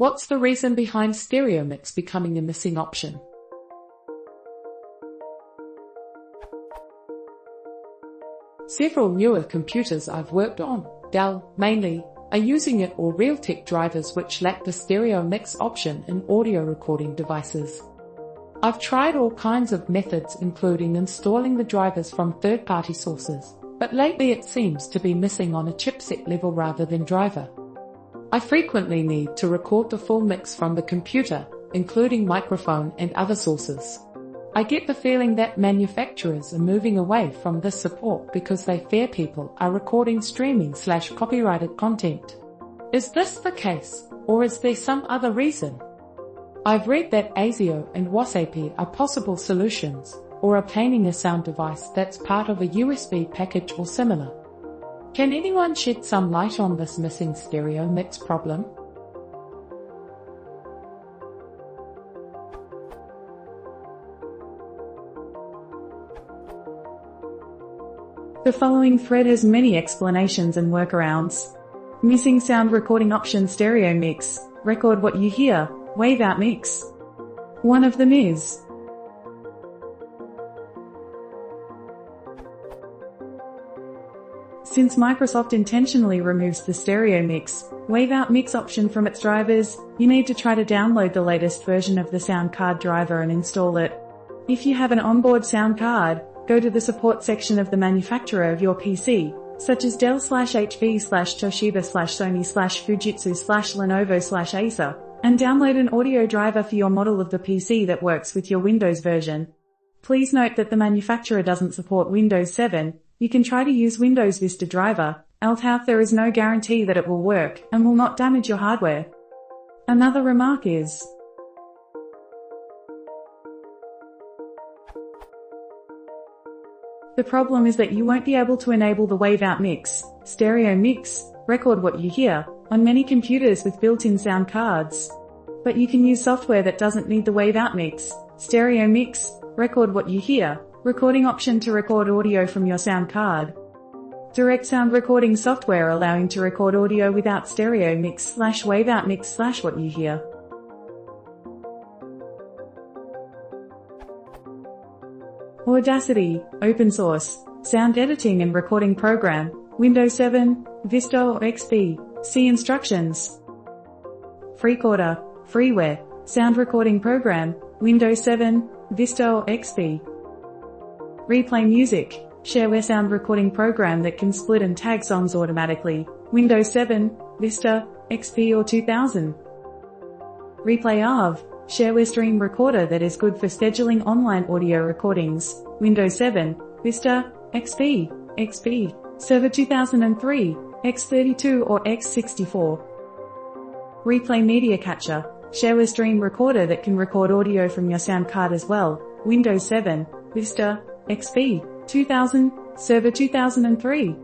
What's the reason behind stereo mix becoming a missing option? Several newer computers I've worked on, Dell mainly, are using it, or Realtek drivers which lack the stereo mix option in audio recording devices. I've tried all kinds of methods, including installing the drivers from third-party sources, but lately it seems to be missing on a chipset level rather than driver. I frequently need to record the full mix from the computer, including microphone and other sources. I get the feeling that manufacturers are moving away from this support because they fear people are recording streaming/copyrighted content. Is this the case, or is there some other reason? I've read that ASIO and WASAP are possible solutions, or obtaining a sound device that's part of a USB package or similar. Can anyone shed some light on this missing stereo mix problem? The following thread has many explanations and workarounds. Missing sound recording option stereo mix, record what you hear, wave out mix. One of them is since Microsoft intentionally removes the stereo mix, wave out mix option from its drivers, you need to try to download the latest version of the sound card driver and install it. If you have an onboard sound card, go to the support section of the manufacturer of your PC, such as Dell/HP/Toshiba/Sony/Fujitsu/Lenovo/Acer, and download an audio driver for your model of the PC that works with your Windows version. Please note that the manufacturer doesn't support Windows 7. You can try to use Windows Vista driver, although there is no guarantee that it will work and will not damage your hardware. Another remark is, the problem is that you won't be able to enable the wave out mix, stereo mix, record what you hear, on many computers with built-in sound cards. But you can use software that doesn't need the wave out mix, stereo mix, record what you hear, recording option to record audio from your sound card. Direct sound recording software allowing to record audio without stereo mix/wave out mix/what you hear. Audacity, open source, sound editing and recording program, Windows 7, Vista or XP, see instructions. Freecorder, freeware, sound recording program, Windows 7, Vista or XP. Replay music, shareware sound recording program that can split and tag songs automatically, Windows 7, Vista, XP or 2000. Replay ARV, shareware stream recorder that is good for scheduling online audio recordings, Windows 7, Vista, XP, XP, Server 2003, X32 or X64. Replay media catcher, shareware stream recorder that can record audio from your sound card as well, Windows 7, Vista, XP, 2000, Server 2003.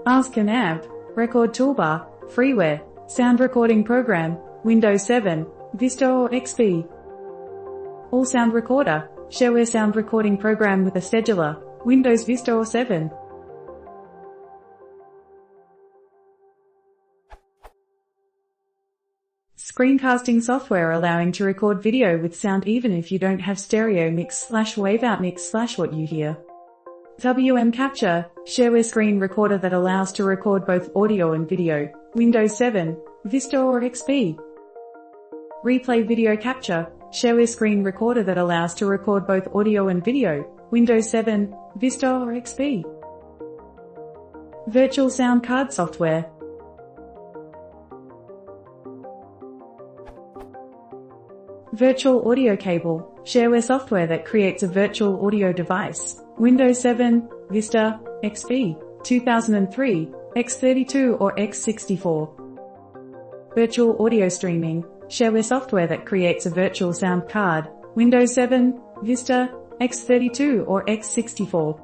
Ask an Amp, record toolbar, freeware, sound recording program, Windows 7, Vista or XP. All sound recorder, shareware sound recording program with a scheduler, Windows Vista or 7. Screencasting software allowing to record video with sound even if you don't have stereo mix/wave out mix/what you hear. WM Capture, shareware screen recorder that allows to record both audio and video, Windows 7, Vista or XP. Replay Video Capture, shareware screen recorder that allows to record both audio and video, Windows 7, Vista or XP. Virtual Sound Card Software. Virtual Audio Cable, shareware software that creates a virtual audio device, Windows 7, Vista, XP, 2003, X32 or X64. Virtual Audio Streaming, shareware software that creates a virtual sound card, Windows 7, Vista, X32 or X64.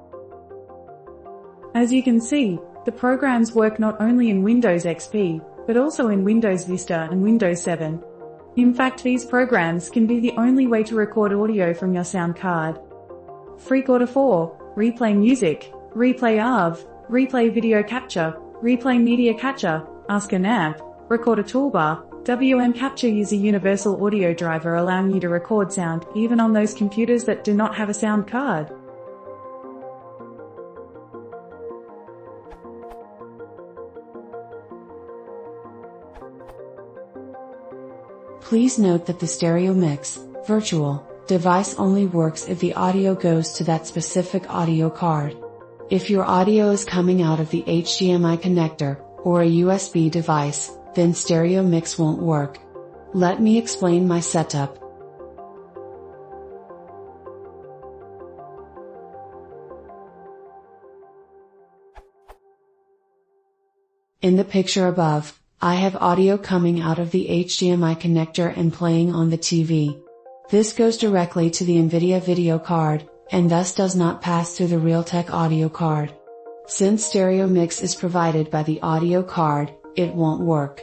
As you can see, the programs work not only in Windows XP, but also in Windows Vista and Windows 7. In fact, these programs can be the only way to record audio from your sound card. Freecorder 4, Replay Music, Replay ARV, replay video capture, replay media capture, ask a nav, record a toolbar. WM Capture uses a universal audio driver allowing you to record sound even on those computers that do not have a sound card. Please note that the stereo mix, virtual, device only works if the audio goes to that specific audio card. If your audio is coming out of the HDMI connector, or a USB device, then stereo mix won't work. Let me explain my setup. In the picture above, I have audio coming out of the HDMI connector and playing on the TV. This goes directly to the NVIDIA video card, and thus does not pass through the Realtek audio card. Since stereo mix is provided by the audio card, it won't work.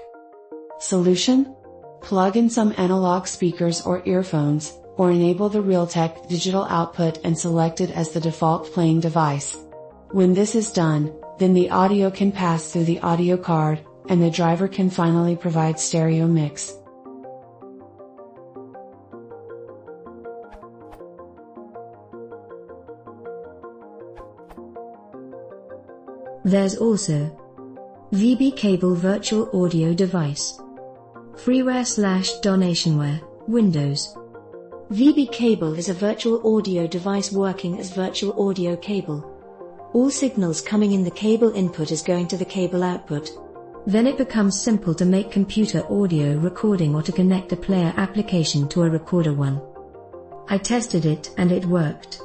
Solution? Plug in some analog speakers or earphones, or enable the Realtek digital output and select it as the default playing device. When this is done, then the audio can pass through the audio card, and the driver can finally provide stereo mix. There's also VB Cable Virtual Audio Device. Freeware/donationware, Windows. VB Cable is a virtual audio device working as virtual audio cable. All signals coming in the cable input is going to the cable output. Then it becomes simple to make computer audio recording or to connect a player application to a recorder one. I tested it and it worked.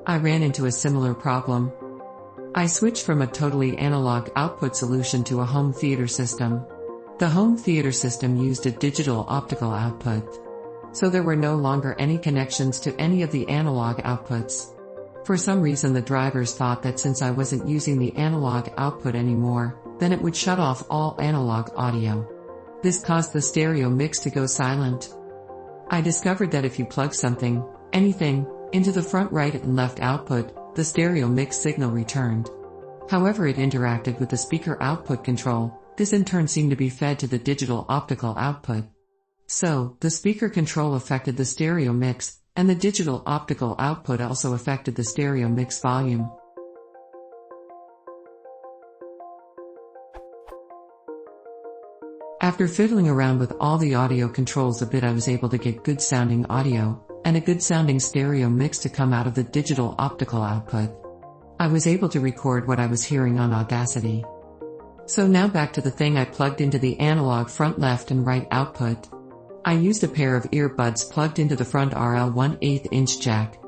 I ran into a similar problem. I switched from a totally analog output solution to a home theater system. The home theater system used a digital optical output. So there were no longer any connections to any of the analog outputs. For some reason the drivers thought that since I wasn't using the analog output anymore, then it would shut off all analog audio. This caused the stereo mix to go silent. I discovered that if you plug something, anything, into the front right and left output, the stereo mix signal returned. However, it interacted with the speaker output control. This in turn seemed to be fed to the digital optical output. So, the speaker control affected the stereo mix, and the digital optical output also affected the stereo mix volume. After fiddling around with all the audio controls a bit, I was able to get good sounding audio, and a good sounding stereo mix to come out of the digital optical output. I was able to record what I was hearing on Audacity. So now back to the thing I plugged into the analog front left and right output. I used a pair of earbuds plugged into the front RL 1/8 inch jack.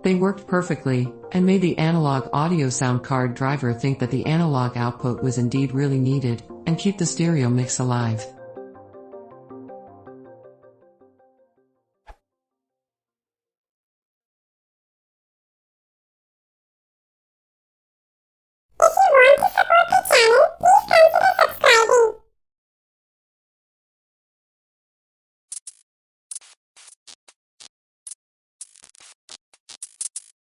They worked perfectly, and made the analog audio sound card driver think that the analog output was indeed really needed, and keep the stereo mix alive.